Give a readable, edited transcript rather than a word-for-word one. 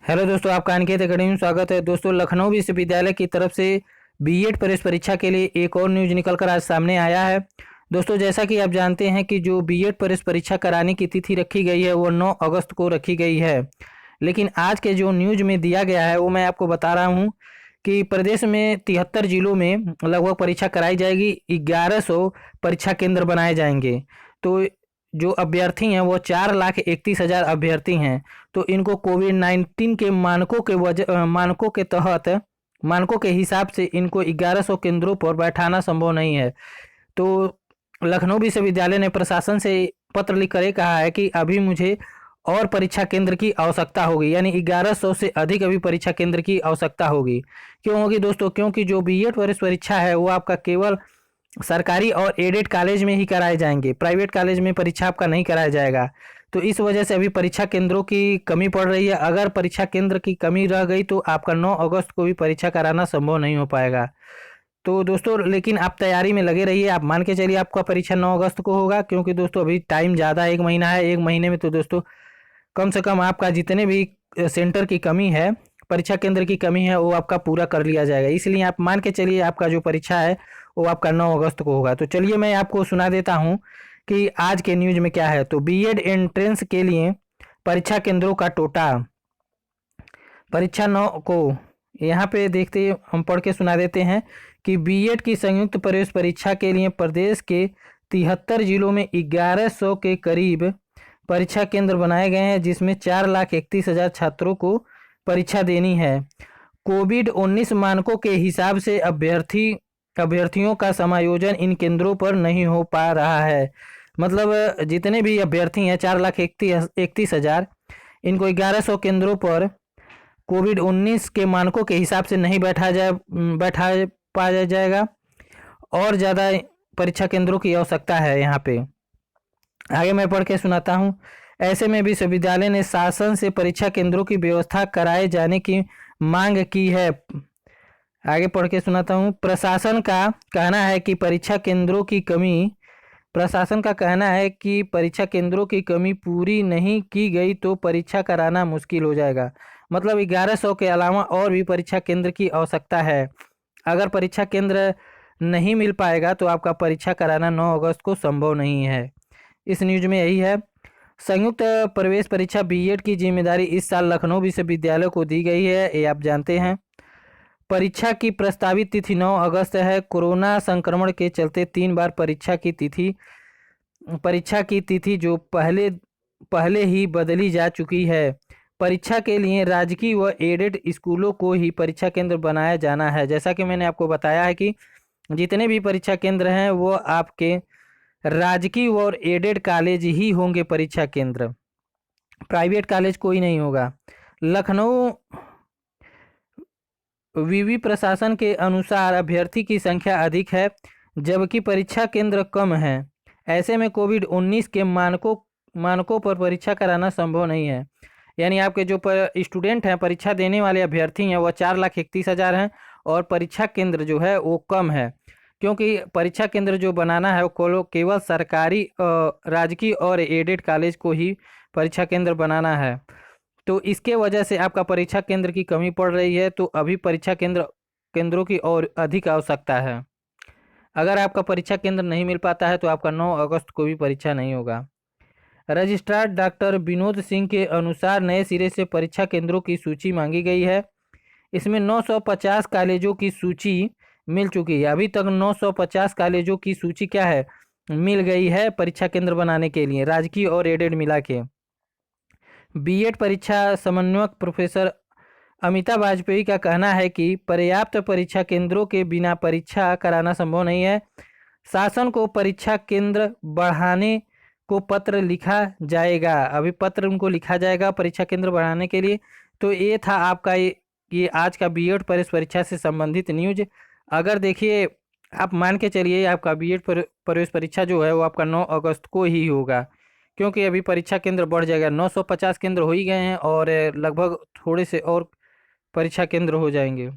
Hello दोस्तों, आपका Aniket academy में स्वागत है। दोस्तों, लखनऊ विश्वविद्यालय की तरफ से बीएड प्रवेश परीक्षा के लिए एक और न्यूज निकल कर आज सामने आया है। दोस्तों, जैसा कि आप जानते हैं कि जो बीएड प्रवेश परीक्षा कराने की तिथि रखी गई है वो 9 अगस्त को रखी गई है। लेकिन आज के जो न्यूज में दिया गया है वो मैं आपको बता रहा हूँ कि प्रदेश में 73 जिलों में लगभग परीक्षा कराई जाएगी। 1100 परीक्षा केंद्र बनाए जाएंगे। तो जो अभ्यर्थी हैं वो 4,31,000 अभ्यर्थी हैं। तो इनको कोविड-19 के मानकों के तहत मानकों के हिसाब से इनको 1100 केंद्रों पर बैठाना संभव नहीं है। तो लखनऊ विश्वविद्यालय ने प्रशासन से पत्र लिखकर ये कहा है कि अभी मुझे और परीक्षा केंद्र की आवश्यकता होगी, यानी 1100 से अधिक अभी परीक्षा केंद्र की आवश्यकता होगी। क्यों होगी दोस्तों? क्योंकि जो बीएड प्रवेश परीक्षा है वो आपका केवल सरकारी और एडेड कॉलेज में ही कराए जाएंगे, प्राइवेट कॉलेज में परीक्षा आपका नहीं कराया जाएगा। तो इस वजह से अभी परीक्षा केंद्रों की कमी पड़ रही है। अगर परीक्षा केंद्र की कमी रह गई तो आपका 9 अगस्त को भी परीक्षा कराना संभव नहीं हो पाएगा। तो दोस्तों, लेकिन आप तैयारी में लगे रहिए। आप मान के चलिए आपका परीक्षा 9 अगस्त को होगा, क्योंकि दोस्तों अभी टाइम ज़्यादा, 1 महीना है। 1 महीने में तो दोस्तों कम से कम आपका जितने भी सेंटर की कमी है, परीक्षा केंद्र की कमी है, वो आपका पूरा कर लिया जाएगा। इसलिए आप मान के चलिए आपका जो परीक्षा है वो आपका 9 अगस्त को होगा। तो चलिए मैं आपको सुना देता हूँ कि आज के न्यूज में क्या है। तो बीएड एंट्रेंस के लिए परीक्षा केंद्रों का टोटा परीक्षा 9 को, यहाँ पे देखते हम पढ़ के सुना देते हैं कि बीएड की संयुक्त प्रवेश परीक्षा के लिए प्रदेश के 73 जिलों में 1100 के करीब परीक्षा केंद्र बनाए गए हैं, जिसमें 4,31,000 छात्रों को परीक्षा देनी है। कोविड-19 मानकों के हिसाब से अभ्यर्थियों का समायोजन इन केंद्रों पर नहीं हो पा रहा है। मतलब जितने भी अभ्यर्थी हैं 4,31,000, इनको 1100 केंद्रों पर कोविड-19 के मानकों के हिसाब से नहीं बैठा पाया जाएगा और ज़्यादा परीक्षा केंद्रों की आवश्यकता है। यहाँ पे आगे मैं पढ़ के सुनाता हूँ। ऐसे में विश्वविद्यालय ने शासन से परीक्षा केंद्रों की व्यवस्था कराए जाने की मांग की है। आगे पढ़ के सुनाता हूँ। प्रशासन का कहना है कि परीक्षा केंद्रों की कमी पूरी नहीं की गई तो परीक्षा कराना मुश्किल हो जाएगा। मतलब 1100 के अलावा और भी परीक्षा केंद्र की आवश्यकता है। अगर परीक्षा केंद्र नहीं मिल पाएगा तो आपका परीक्षा कराना 9 अगस्त को संभव नहीं है। इस न्यूज में यही है। संयुक्त प्रवेश परीक्षा बीएड की जिम्मेदारी इस साल लखनऊ विश्वविद्यालय को दी गई है, ये आप जानते हैं। परीक्षा की प्रस्तावित तिथि 9 अगस्त है। कोरोना संक्रमण के चलते 3 बार परीक्षा की तिथि जो पहले ही बदली जा चुकी है। परीक्षा के लिए राजकीय व एडेड स्कूलों को ही परीक्षा केंद्र बनाया जाना है। जैसा कि मैंने आपको बताया है कि जितने भी परीक्षा केंद्र हैं वो आपके राजकीय और एडेड कॉलेज ही होंगे परीक्षा केंद्र, प्राइवेट कॉलेज कोई नहीं होगा। लखनऊ विवि प्रशासन के अनुसार अभ्यर्थी की संख्या अधिक है जबकि परीक्षा केंद्र कम है। ऐसे में कोविड-19 के मानकों पर परीक्षा कराना संभव नहीं है। यानी आपके जो स्टूडेंट हैं, परीक्षा देने वाले अभ्यर्थी हैं, वह 4,31,000 हैं और परीक्षा केंद्र जो है वो कम है। क्योंकि परीक्षा केंद्र जो बनाना है वो केवल सरकारी राजकीय और एडेड कॉलेज को ही परीक्षा केंद्र बनाना है। तो इसके वजह से आपका परीक्षा केंद्र की कमी पड़ रही है। तो अभी परीक्षा केंद्रों की और अधिक आवश्यकता है। अगर आपका परीक्षा केंद्र नहीं मिल पाता है तो आपका 9 अगस्त को भी परीक्षा नहीं होगा। रजिस्ट्रार डॉक्टर विनोद सिंह के अनुसार नए सिरे से परीक्षा केंद्रों की सूची मांगी गई है। इसमें 950 कॉलेजों की सूची मिल चुकी है। अभी तक 950 कॉलेजों की सूची क्या है, मिल गई है परीक्षा केंद्र बनाने के लिए, राजकीय और एडेड मिला के। बीएड परीक्षा समन्वयक प्रोफेसर अमिता वाजपेयी का कहना है कि पर्याप्त परीक्षा केंद्रों के बिना परीक्षा कराना संभव नहीं है। शासन को परीक्षा केंद्र बढ़ाने को पत्र लिखा जाएगा। अभी पत्र उनको लिखा जाएगा परीक्षा केंद्र बढ़ाने के लिए। तो ये था आपका ये आज का बीएड प्रवेश परीक्षा से संबंधित न्यूज। अगर देखिए आप मान के चलिए आपका बीएड प्रवेश परीक्षा जो है वो आपका 9 अगस्त को ही होगा, क्योंकि अभी परीक्षा केंद्र बढ़ जाएगा। 950 केंद्र हो ही गए हैं और लगभग थोड़े से और परीक्षा केंद्र हो जाएंगे।